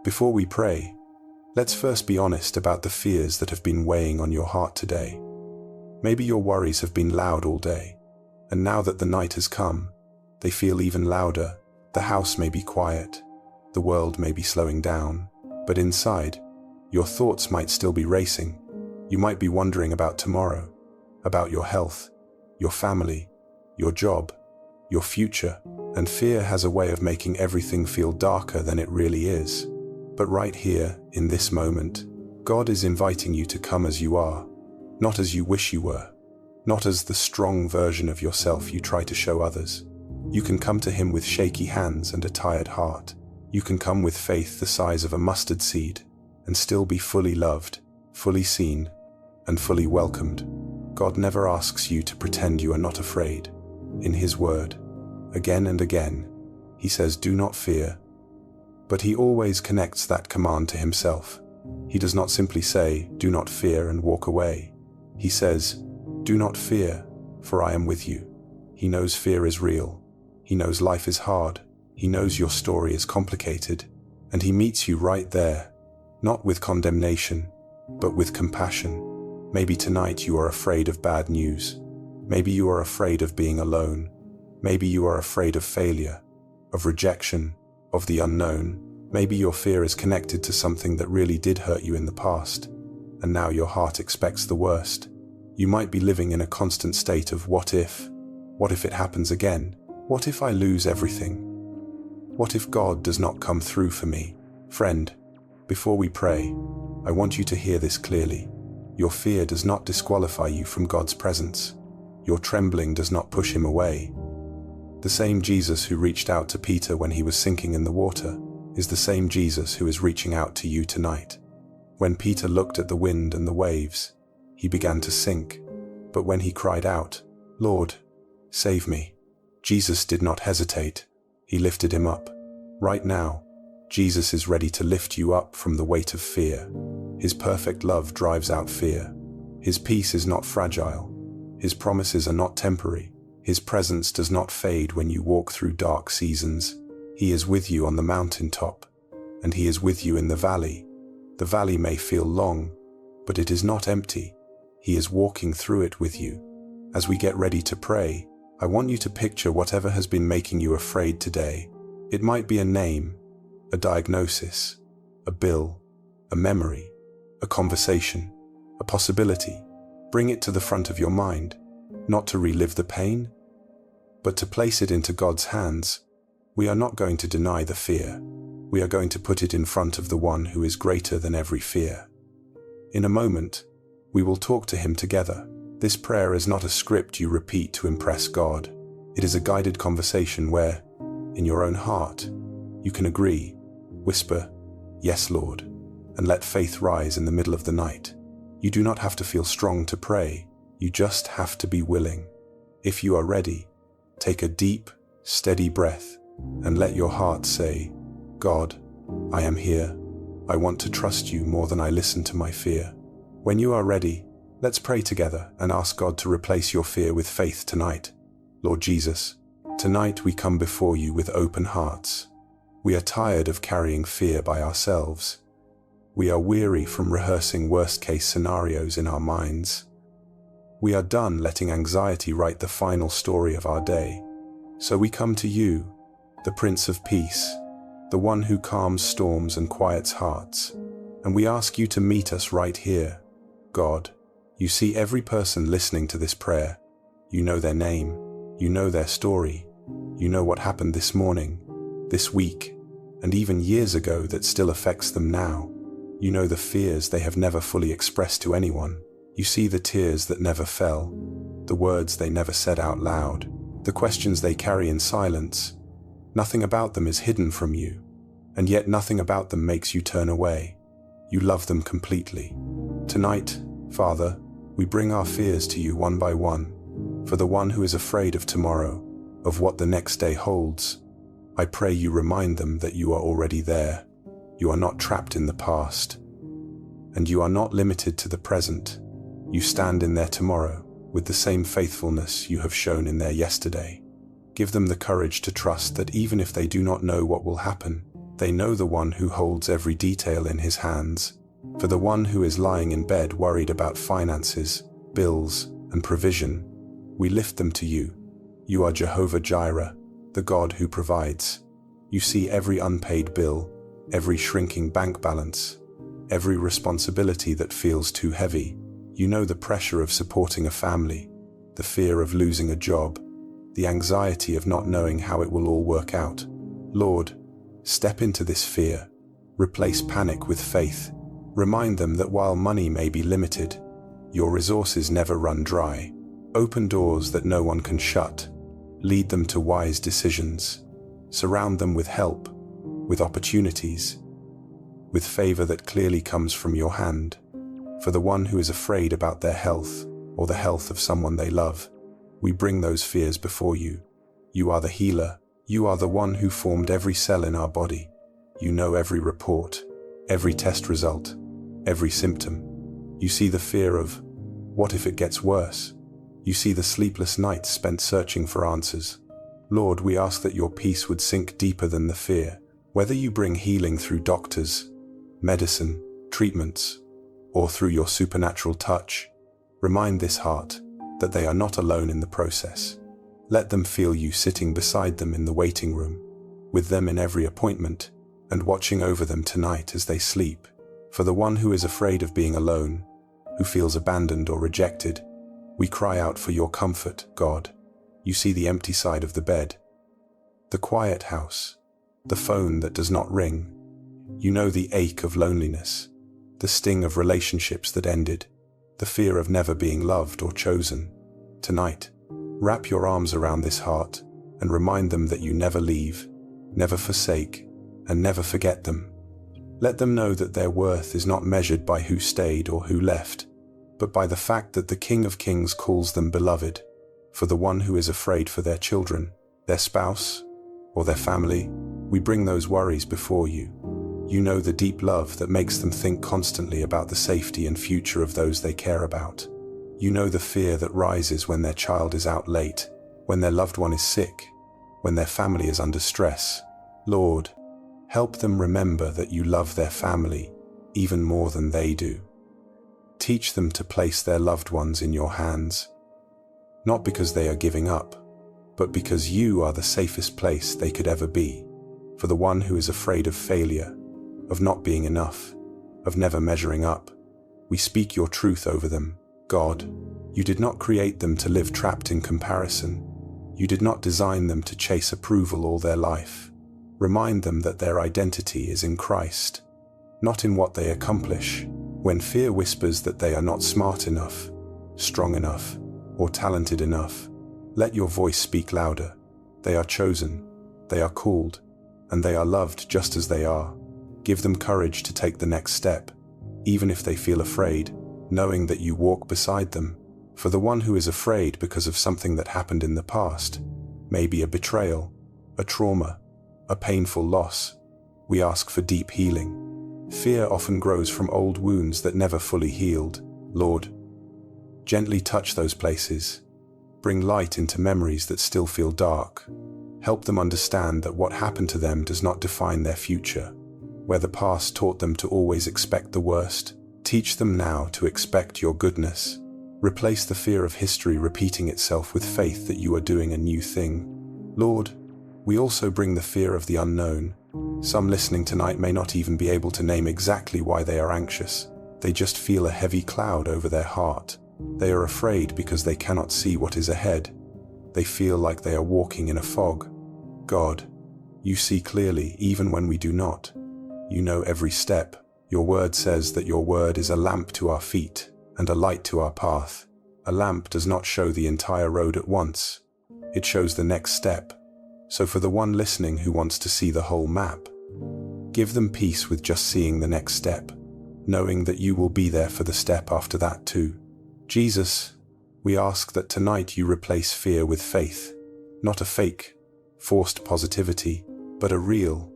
Before we pray, let's first be honest about the fears that have been weighing on your heart today. Maybe your worries have been loud all day, and now that the night has come, they feel even louder. The house may be quiet, the world may be slowing down, but inside, your thoughts might still be racing. You might be wondering about tomorrow, about your health, your family, your job, your future, and fear has a way of making everything feel darker than it really is. But right here, in this moment, God is inviting you to come as you are, not as you wish you were, not as the strong version of yourself you try to show others. You can come to Him with shaky hands and a tired heart. You can come with faith the size of a mustard seed and still be fully loved, fully seen, and fully welcomed. God never asks you to pretend you are not afraid. In His Word, again and again, He says, "Do not fear." But He always connects that command to Himself. He does not simply say, "Do not fear," and walk away. He says, "Do not fear, for I am with you." He knows fear is real. He knows life is hard. He knows your story is complicated. And He meets you right there, not with condemnation, but with compassion. Maybe tonight you are afraid of bad news. Maybe you are afraid of being alone. Maybe you are afraid of failure, of rejection, of the unknown. Maybe your fear is connected to something that really did hurt you in the past, and now your heart expects the worst. You might be living in a constant state of what if? What if it happens again? What if I lose everything? What if God does not come through for me? Friend, before we pray, I want you to hear this clearly. Your fear does not disqualify you from God's presence. Your trembling does not push Him away. The same Jesus who reached out to Peter when he was sinking in the water is the same Jesus who is reaching out to you tonight. When Peter looked at the wind and the waves, he began to sink. But when he cried out, "Lord, save me," Jesus did not hesitate. He lifted him up. Right now, Jesus is ready to lift you up from the weight of fear. His perfect love drives out fear. His peace is not fragile. His promises are not temporary. His presence does not fade when you walk through dark seasons. He is with you on the mountaintop, and He is with you in the valley. The valley may feel long, but it is not empty. He is walking through it with you. As we get ready to pray, I want you to picture whatever has been making you afraid today. It might be a name, a diagnosis, a bill, a memory, a conversation, a possibility. Bring it to the front of your mind, not to relive the pain, but to place it into God's hands. We are not going to deny the fear. We are going to put it in front of the one who is greater than every fear. In a moment, we will talk to Him together. This prayer is not a script you repeat to impress God. It is a guided conversation where, in your own heart, you can agree, whisper, "Yes, Lord," and let faith rise in the middle of the night. You do not have to feel strong to pray. You just have to be willing. If you are ready, take a deep, steady breath and let your heart say, "God, I am here. I want to trust you more than I listen to my fear." When you are ready, let's pray together and ask God to replace your fear with faith tonight. Lord Jesus, tonight we come before you with open hearts. We are tired of carrying fear by ourselves. We are weary from rehearsing worst-case scenarios in our minds. We are done letting anxiety write the final story of our day. So we come to you, the Prince of Peace, the one who calms storms and quiets hearts, and we ask you to meet us right here. God, you see every person listening to this prayer. You know their name, you know their story, you know what happened this morning, this week, and even years ago that still affects them now. You know the fears they have never fully expressed to anyone. You see the tears that never fell, the words they never said out loud, the questions they carry in silence. Nothing about them is hidden from you, and yet nothing about them makes you turn away. You love them completely. Tonight, Father, we bring our fears to you one by one. For the one who is afraid of tomorrow, of what the next day holds, I pray you remind them that you are already there. You are not trapped in the past, and you are not limited to the present. You stand in their tomorrow with the same faithfulness you have shown in their yesterday. Give them the courage to trust that even if they do not know what will happen, They know the one who holds every detail in his hands. For the one who is lying in bed worried about finances, bills, and provision, we lift them to you. You are Jehovah Jireh, the God who provides. You see every unpaid bill, every shrinking bank balance, every responsibility that feels too heavy. You know the pressure of supporting a family, the fear of losing a job, the anxiety of not knowing how it will all work out. Lord, step into this fear. Replace panic with faith. Remind them that while money may be limited, your resources never run dry. Open doors that no one can shut. Lead them to wise decisions. Surround them with help, with opportunities, with favor that clearly comes from your hand. For the one who is afraid about their health or the health of someone they love, we bring those fears before you. You are the healer. You are the one who formed every cell in our body. You know every report, every test result, every symptom. You see the fear of, what if it gets worse? You see the sleepless nights spent searching for answers. Lord, we ask that your peace would sink deeper than the fear. Whether you bring healing through doctors, medicine, treatments, or through your supernatural touch, remind this heart that they are not alone in the process. Let them feel you sitting beside them in the waiting room, with them in every appointment, and watching over them tonight as they sleep. For the one who is afraid of being alone, who feels abandoned or rejected, we cry out for your comfort, God. You see the empty side of the bed, the quiet house, the phone that does not ring. You know the ache of loneliness, the sting of relationships that ended, the fear of never being loved or chosen. Tonight, wrap your arms around this heart and remind them that you never leave, never forsake, and never forget them. Let them know that their worth is not measured by who stayed or who left, but by the fact that the King of Kings calls them beloved. For the one who is afraid for their children, their spouse, or their family, we bring those worries before you. You know the deep love that makes them think constantly about the safety and future of those they care about. You know the fear that rises when their child is out late, when their loved one is sick, when their family is under stress. Lord, help them remember that you love their family even more than they do. Teach them to place their loved ones in your hands, not because they are giving up, but because you are the safest place they could ever be. For the one who is afraid of failure, of not being enough, of never measuring up, we speak your truth over them. God, you did not create them to live trapped in comparison. You did not design them to chase approval all their life. Remind them that their identity is in Christ, not in what they accomplish. When fear whispers that they are not smart enough, strong enough, or talented enough, let your voice speak louder. They are chosen, they are called, and they are loved just as they are. Give them courage to take the next step, even if they feel afraid, knowing that you walk beside them. For the one who is afraid because of something that happened in the past, maybe a betrayal, a trauma, a painful loss, we ask for deep healing. Fear often grows from old wounds that never fully healed. Lord, gently touch those places. Bring light into memories that still feel dark. Help them understand that what happened to them does not define their future. Where the past taught them to always expect the worst, teach them now to expect your goodness. Replace the fear of history repeating itself with faith that you are doing a new thing. Lord, we also bring the fear of the unknown. Some listening tonight may not even be able to name exactly why they are anxious. They just feel a heavy cloud over their heart. They are afraid because they cannot see what is ahead. They feel like they are walking in a fog. God, you see clearly even when we do not. You know every step. Your word says that your word is a lamp to our feet and a light to our path. A lamp does not show the entire road at once. It shows the next step. So for the one listening who wants to see the whole map, give them peace with just seeing the next step, knowing that you will be there for the step after that too. Jesus, we ask that tonight you replace fear with faith, not a fake, forced positivity, but a real,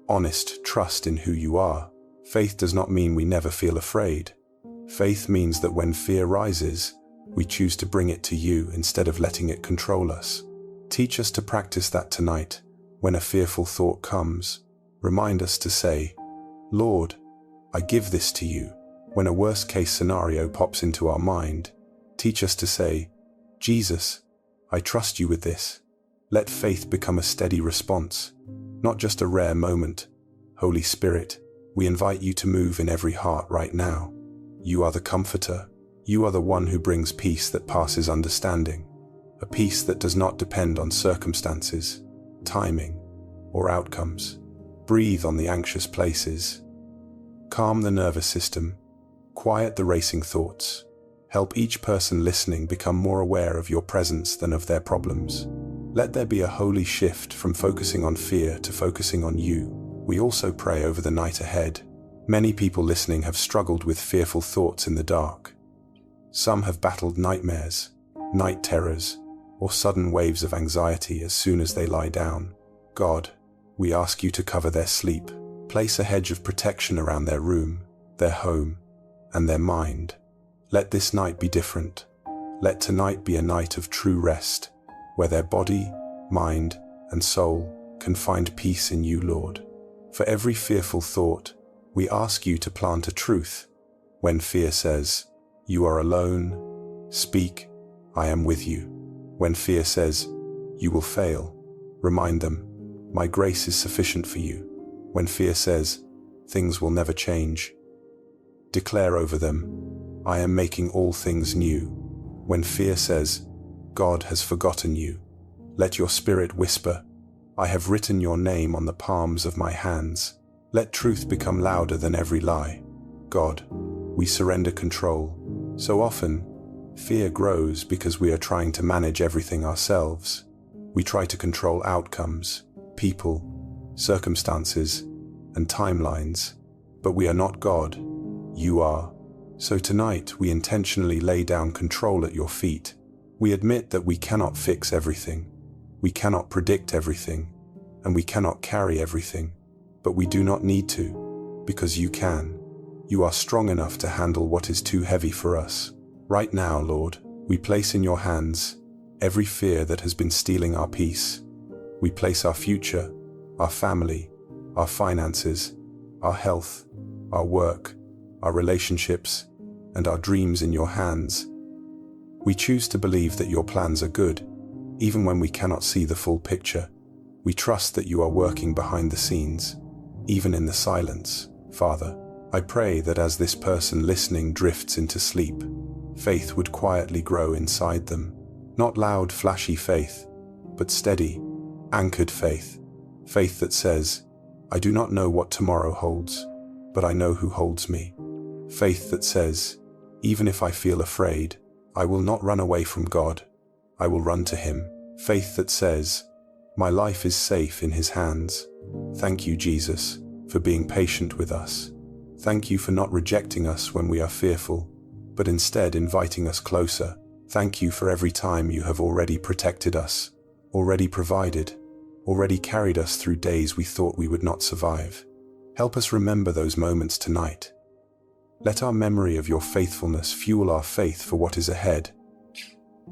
honest trust in who you are. Faith does not mean we never feel afraid. Faith means that when fear rises, we choose to bring it to you instead of letting it control us. Teach us to practice that tonight. When a fearful thought comes, Remind us to say, Lord, I give this to you. When a worst-case scenario pops into our mind, teach us to say, Jesus, I trust you with this. Let faith become a steady response, not just a rare moment. Holy Spirit, we invite you to move in every heart right now. You are the comforter. You are the one who brings peace that passes understanding, a peace that does not depend on circumstances, timing, or outcomes. Breathe on the anxious places. Calm the nervous system. Quiet the racing thoughts. Help each person listening become more aware of your presence than of their problems. Let there be a holy shift from focusing on fear to focusing on you. We also pray over the night ahead. Many people listening have struggled with fearful thoughts in the dark. Some have battled nightmares, night terrors, or sudden waves of anxiety as soon as they lie down. God, we ask you to cover their sleep. Place a hedge of protection around their room, their home, and their mind. Let this night be different. Let tonight be a night of true rest, where their body, mind, and soul can find peace in you, Lord. For every fearful thought, we ask you to plant a truth. When fear says, you are alone, speak, I am with you. When fear says, you will fail, remind them, my grace is sufficient for you. When fear says, things will never change, declare over them, I am making all things new. When fear says, God has forgotten you, let your spirit whisper, I have written your name on the palms of my hands. Let truth become louder than every lie. God, we surrender control. So often, fear grows because we are trying to manage everything ourselves. We try to control outcomes, people, circumstances, and timelines. But we are not God. You are. So tonight, we intentionally lay down control at your feet. We admit that we cannot fix everything. We cannot predict everything, and we cannot carry everything. But we do not need to, because you can. You are strong enough to handle what is too heavy for us. Right now, Lord, we place in your hands every fear that has been stealing our peace. We place our future, our family, our finances, our health, our work, our relationships, and our dreams in your hands. We choose to believe that your plans are good, even when we cannot see the full picture. We trust that you are working behind the scenes, even in the silence. Father, I pray that as this person listening drifts into sleep, faith would quietly grow inside them. Not loud, flashy faith, but steady, anchored faith. Faith that says, I do not know what tomorrow holds, but I know who holds me. Faith that says, even if I feel afraid, I will not run away from God. I will run to Him. Faith that says, my life is safe in His hands. Thank you, Jesus, for being patient with us. Thank you for not rejecting us when we are fearful, but instead inviting us closer. Thank you for every time you have already protected us, already provided, already carried us through days we thought we would not survive. Help us remember those moments tonight. Let our memory of your faithfulness fuel our faith for what is ahead.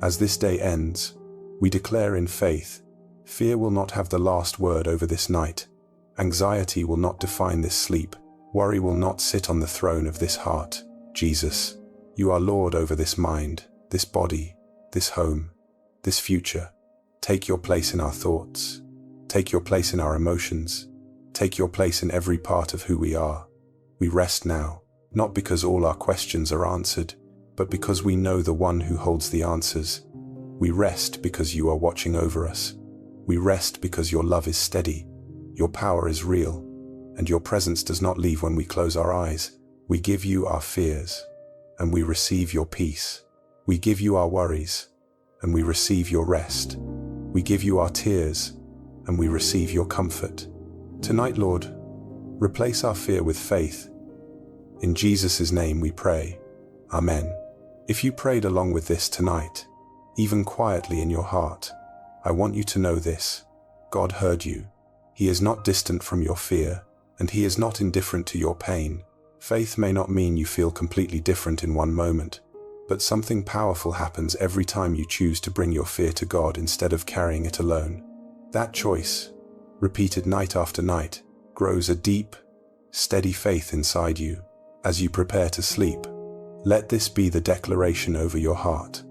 As this day ends, we declare in faith, fear will not have the last word over this night. Anxiety will not define this sleep. Worry will not sit on the throne of this heart. Jesus, you are Lord over this mind, this body, this home, this future. Take your place in our thoughts. Take your place in our emotions. Take your place in every part of who we are. We rest now, not because all our questions are answered, but because we know the one who holds the answers. We rest because you are watching over us. We rest because your love is steady, your power is real, and your presence does not leave when we close our eyes. We give you our fears, and we receive your peace. We give you our worries, and we receive your rest. We give you our tears, and we receive your comfort. Tonight, Lord, replace our fear with faith. In Jesus' name we pray. Amen. If you prayed along with this tonight, even quietly in your heart, I want you to know this. God heard you. He is not distant from your fear, and He is not indifferent to your pain. Faith may not mean you feel completely different in one moment, but something powerful happens every time you choose to bring your fear to God instead of carrying it alone. That choice, repeated night after night, grows a deep, steady faith inside you as you prepare to sleep. Let this be the declaration over your heart.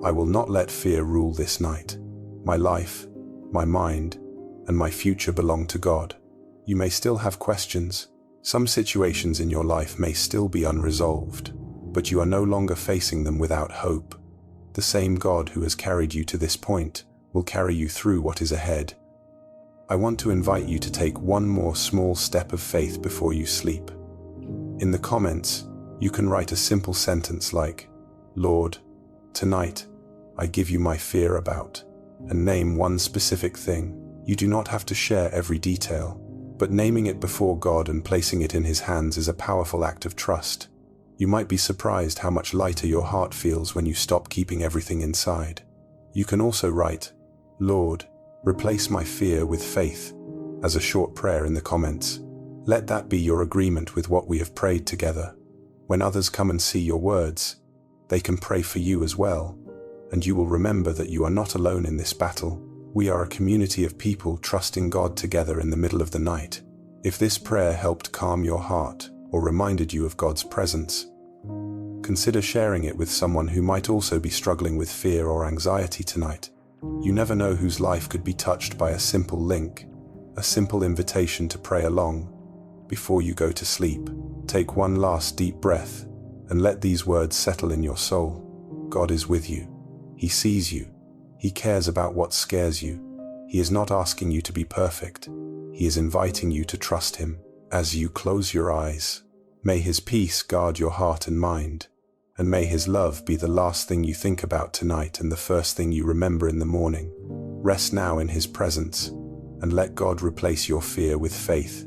I will not let fear rule this night. My life, my mind, and my future belong to God. You may still have questions. Some situations in your life may still be unresolved, but you are no longer facing them without hope. The same God who has carried you to this point will carry you through what is ahead. I want to invite you to take one more small step of faith before you sleep. In the comments, you can write a simple sentence like, "Lord, tonight, I give you my fear about," and name one specific thing. You do not have to share every detail, but naming it before God and placing it in His hands is a powerful act of trust. You might be surprised how much lighter your heart feels when you stop keeping everything inside. You can also write, "Lord, replace my fear with faith," as a short prayer in the comments. Let that be your agreement with what we have prayed together. When others come and see your words, they can pray for you as well, and you will remember that you are not alone in this battle. We are a community of people trusting God together in the middle of the night. If this prayer helped calm your heart or reminded you of God's presence, consider sharing it with someone who might also be struggling with fear or anxiety tonight. You never know whose life could be touched by a simple link, a simple invitation to pray along. Before you go to sleep, take one last deep breath and let these words settle in your soul. God is with you. He sees you. He cares about what scares you. He is not asking you to be perfect. He is inviting you to trust Him. As you close your eyes, may His peace guard your heart and mind, and may His love be the last thing you think about tonight and the first thing you remember in the morning. Rest now in His presence, and let God replace your fear with faith.